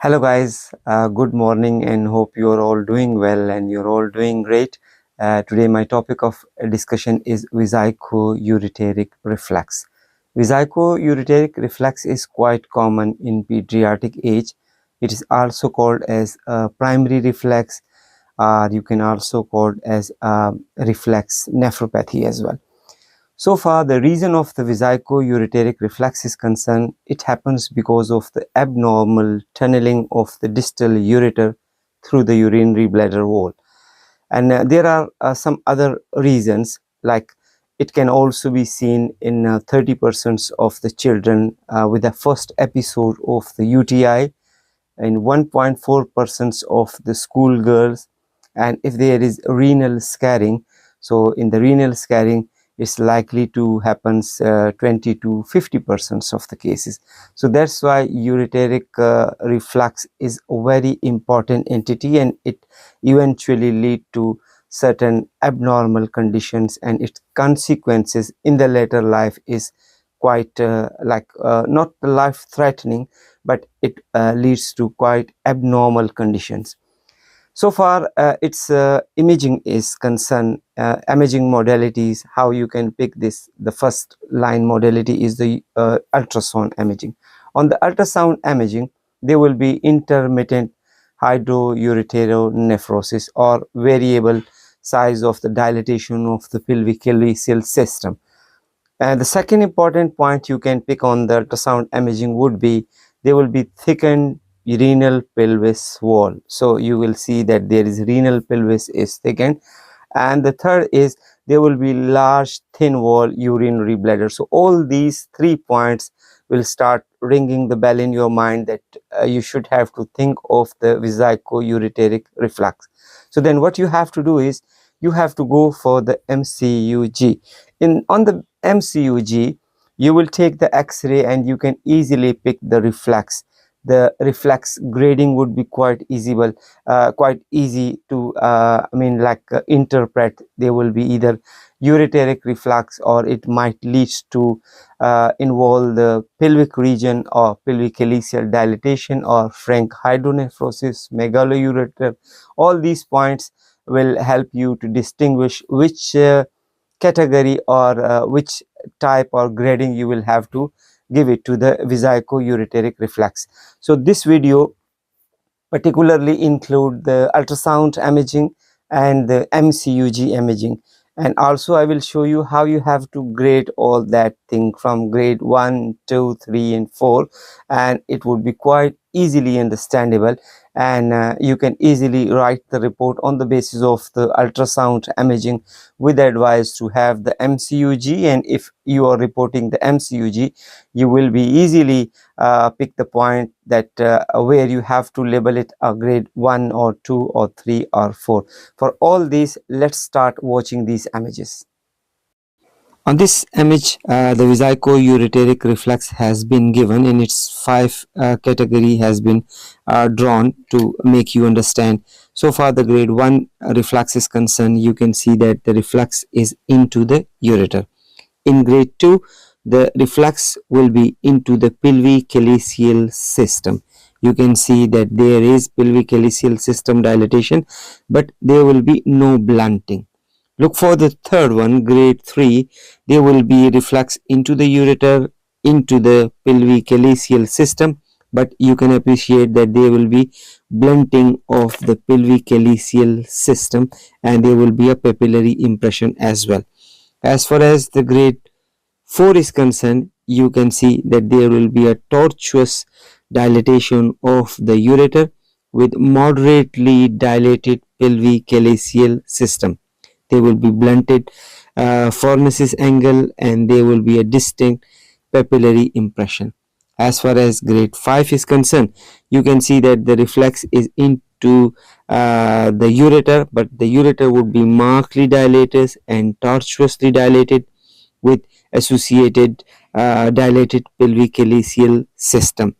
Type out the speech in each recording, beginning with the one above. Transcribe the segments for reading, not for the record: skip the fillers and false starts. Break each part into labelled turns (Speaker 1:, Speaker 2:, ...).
Speaker 1: Hello guys, good morning and hope you're all doing well and you're all doing great. Today my topic of discussion is Vesico-Ureteric Reflux. Vesico-Ureteric Reflux is quite common in pediatric age. It is also called as primary reflex, or you can also call it as reflex nephropathy as well. So far, the reason of the vesico-ureteric reflux is concerned, it happens because of the abnormal tunneling of the distal ureter through the urinary bladder wall. And there are some other reasons, like it can also be seen in 30% of the children with the first episode of the UTI, and 1.4% of the schoolgirls. And if there is renal scarring, so in the renal scarring, it's likely to happen 20 to 50% of the cases. So that's why ureteric reflux is a very important entity, and it eventually lead to certain abnormal conditions, and its consequences in the later life is quite not life threatening, but it leads to quite abnormal conditions. So far, its imaging is concerned, imaging modalities, how you can pick this. The first line modality is the ultrasound imaging. On the ultrasound imaging, there will be intermittent hydroureteronephrosis or variable size of the dilatation of the pelvic calyceal system. And the second important point you can pick on the ultrasound imaging would be there will be thickened renal pelvis wall. So you will see that there is renal pelvis is thickened. And the third is there will be large thin wall urinary bladder. So all these 3 points will start ringing the bell in your mind that you should have to think of the vesico-ureteric reflux. So then what you have to do is you have to go for the MCUG. On the MCUG, you will take the X-ray and you can easily pick the reflux. The reflux grading would be quite easy to interpret. There will be either ureteric reflux, or it might lead to involve the pelvic region or pelvic calyceal dilatation or frank hydronephrosis, megaloureter. All these points will help you to distinguish which category or which type or grading you will have to give it to the vesico-ureteric reflux. So this video particularly include the ultrasound imaging and the MCUG imaging, and also I will show you how you have to grade all that thing from grade 1, 2, 3 and 4, and it would be quite easily understandable, and you can easily write the report on the basis of the ultrasound imaging with advice to have the MCUG. And if you are reporting the MCUG, you will be easily pick the point that where you have to label it a grade 1 or 2 or 3 or 4. For all these, let's start watching these images. On this image, the vesico-ureteric reflux has been given, and its 5 category has been drawn to make you understand. So far, the grade 1 reflux is concerned. You can see that the reflux is into the ureter. In grade 2, the reflux will be into the pelvic calyceal system. You can see that there is pelvic calyceal system dilatation, but there will be no blunting. Look for the third one, grade 3. There will be reflux into the ureter, into the pelvic calyceal system, but you can appreciate that there will be blunting of the pelvic calyceal system, and there will be a papillary impression as well. As far as the grade 4 is concerned, you can see that there will be a tortuous dilatation of the ureter with moderately dilated pelvic calyceal system. There will be blunted pharmacis angle, and there will be a distinct papillary impression. As far as grade 5 is concerned, you can see that the reflux is into the ureter, but the ureter would be markedly dilated and tortuously dilated with associated dilated pelvic calyceal system.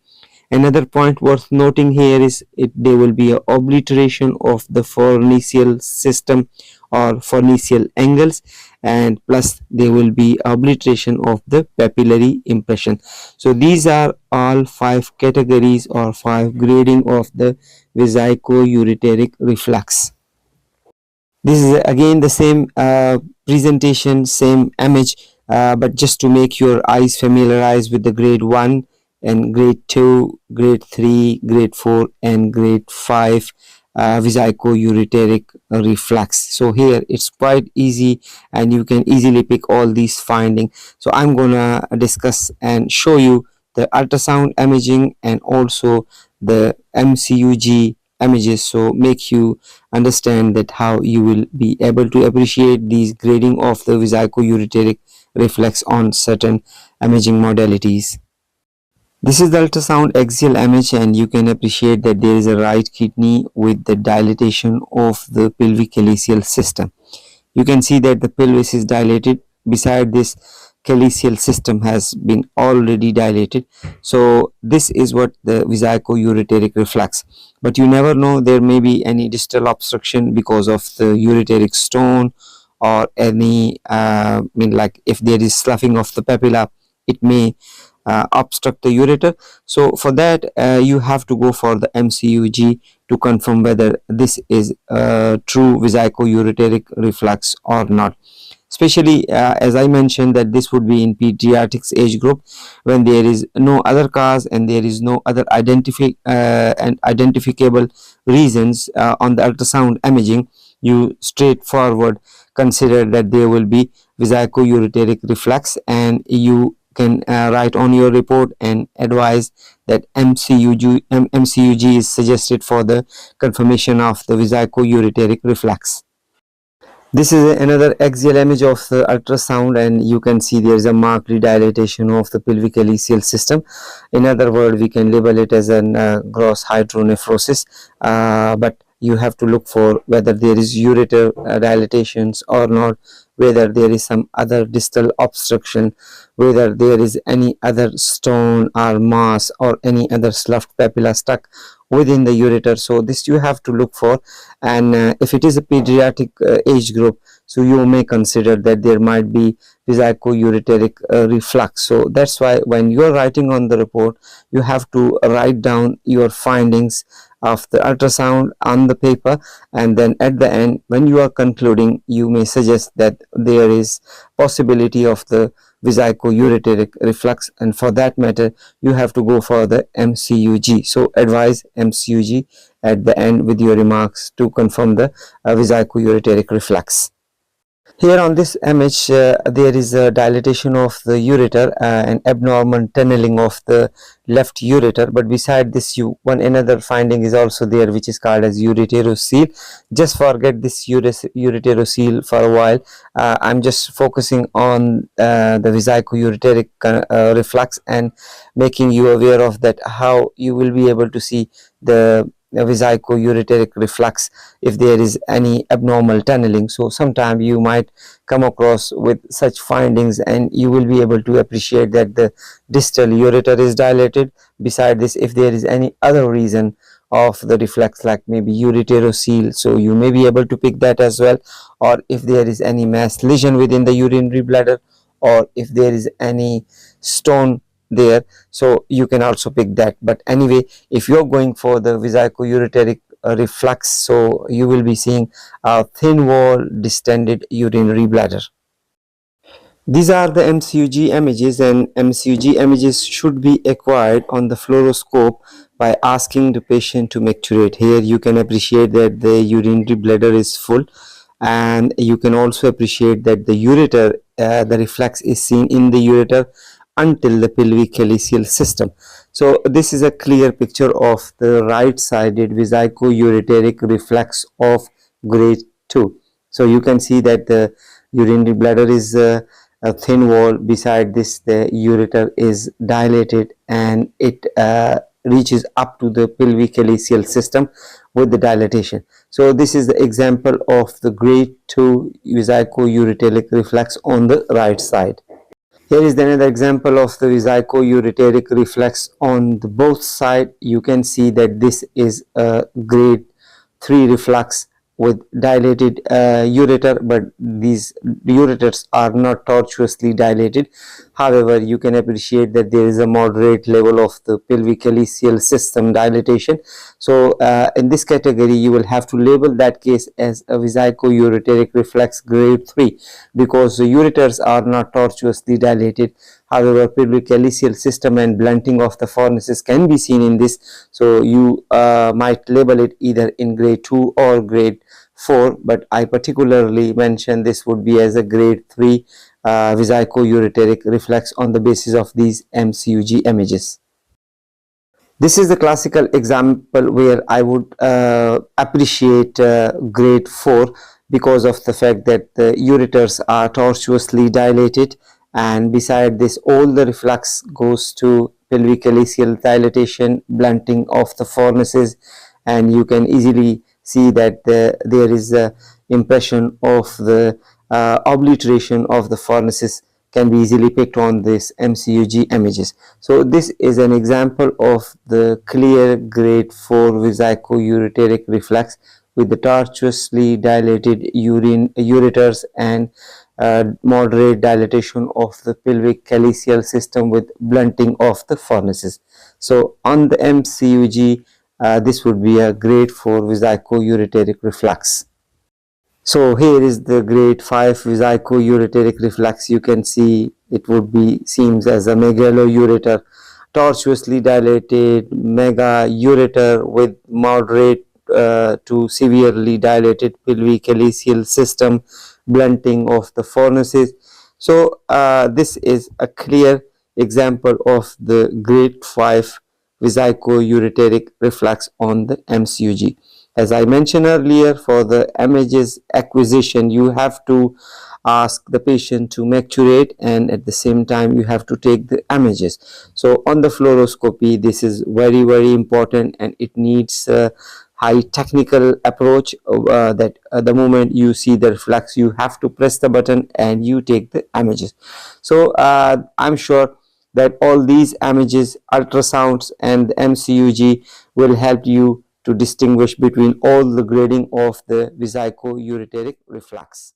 Speaker 1: Another point worth noting here is there will be an obliteration of the fornicial system or fornicial angles, and plus there will be obliteration of the papillary impression. So these are all 5 categories or 5 grading of the vesico-ureteric reflux. This is again the same presentation, same image, but just to make your eyes familiarize with the grade 1 and grade 2, grade 3, grade 4 and grade 5 vesico-ureteric reflux. So here it's quite easy and you can easily pick all these findings. So I'm gonna discuss and show you the ultrasound imaging and also the MCUG images, so make you understand that how you will be able to appreciate these grading of the vesico-ureteric reflux on certain imaging modalities. This is the ultrasound axial image, and you can appreciate that there is a right kidney with the dilatation of the pelvic calyceal system. You can see that the pelvis is dilated. Beside this, calyceal system has been already dilated. So this is what the vesico-ureteric reflux. But you never know, there may be any distal obstruction because of the ureteric stone or any like if there is sloughing of the papilla, it may obstruct the ureter. So for that you have to go for the MCUG to confirm whether this is true vesico-ureteric reflux or not. Especially as I mentioned that this would be in pediatrics age group when there is no other cause and there is no other identifiable reasons on the ultrasound imaging. You straightforward consider that there will be vesico-ureteric reflux, and you can write on your report and advise that MCUG is suggested for the confirmation of the vesico-ureteric reflux. This is another axial image of the ultrasound, and you can see there is a marked dilatation of the pelvic calyceal system. In other words, we can label it as a gross hydronephrosis, but you have to look for whether there is ureter dilatations or not, whether there is some other distal obstruction, whether there is any other stone or mass or any other sloughed papilla stuck within the ureter. So this you have to look for, and if it is a pediatric age group, so you may consider that there might be vesico-ureteric reflux. So that's why when you are writing on the report, you have to write down your findings of the ultrasound on the paper, and then at the end when you are concluding, you may suggest that there is possibility of the vesico-ureteric reflux, and for that matter you have to go for the MCUG. So advise MCUG at the end with your remarks to confirm the vesico-ureteric reflux. Here on this image, there is a dilatation of the ureter and abnormal tunneling of the left ureter. But beside this, one another finding is also there, which is called as UroSeal. Just forget this UroSeal for a while. I'm just focusing on the vesico-ureteric reflux and making you aware of that, how you will be able to see the vesico-ureteric reflux if there is any abnormal tunneling. So sometime you might come across with such findings, and you will be able to appreciate that the distal ureter is dilated. Beside this, if there is any other reason of the reflux, like maybe UroSeal, so you may be able to pick that as well, or if there is any mass lesion within the urinary bladder, or if there is any stone there, so you can also pick that. But anyway, if you're going for the vesico-ureteric reflux, so you will be seeing a thin wall distended urinary bladder. These are the MCUG images, and MCUG images should be acquired on the fluoroscope by asking the patient to micturate. Here you can appreciate that the urinary bladder is full, and you can also appreciate that the ureter, the reflux is seen in the ureter until the pelvic calyceal system. So this is a clear picture of the right-sided vesico-ureteric reflux of grade 2. So you can see that the urinary bladder is a thin wall. Beside this, the ureter is dilated, and it reaches up to the pelvic calyceal system with the dilatation. So this is the example of the grade 2 vesico-ureteric reflux on the right side. Here is another example of the Vesico-Ureteric reflux. On the both side, you can see that this is a grade 3 reflux with dilated ureter, but these ureters are not tortuously dilated. However, you can appreciate that there is a moderate level of the pelvic calyceal system dilatation. So in this category, you will have to label that case as a Vesico-Ureteric reflux grade 3, because the ureters are not tortuously dilated. However, pelvic calyceal system and blunting of the fornices can be seen in this. So you might label it either in grade 2 or grade 4, but I particularly mentioned this would be as a grade 3 Vesico-Ureteric reflux on the basis of these MCUG images. This is the classical example where I would appreciate grade 4 because of the fact that the ureters are tortuously dilated, and beside this all the reflux goes to pelvic calyceal dilatation, blunting of the fornices, and you can easily see that there is a impression of the obliteration of the fornices can be easily picked on this MCUG images. So this is an example of the clear grade 4 Vesico-Ureteric reflux with the tortuously dilated ureters and moderate dilatation of the pelvic calyceal system with blunting of the fornices. So on the MCUG, this would be a grade 4 Vesico-Ureteric reflux. So here is the grade 5 Vesico-Ureteric reflux. You can see it would be seems as a megalo-ureter, tortuously dilated mega ureter with moderate to severely dilated pelvic calyceal system, blunting of the fornices. So this is a clear example of the grade 5 Vesico-Ureteric reflux on the MCUG. As I mentioned earlier, for the images acquisition, you have to ask the patient to micturate, and at the same time you have to take the images. So on the fluoroscopy, this is very important, and it needs a high technical approach that the moment you see the reflex, you have to press the button and you take the images. So I'm sure that all these images, ultrasounds and the MCUG will help you to distinguish between all the grading of the Vesico-Ureteric reflux.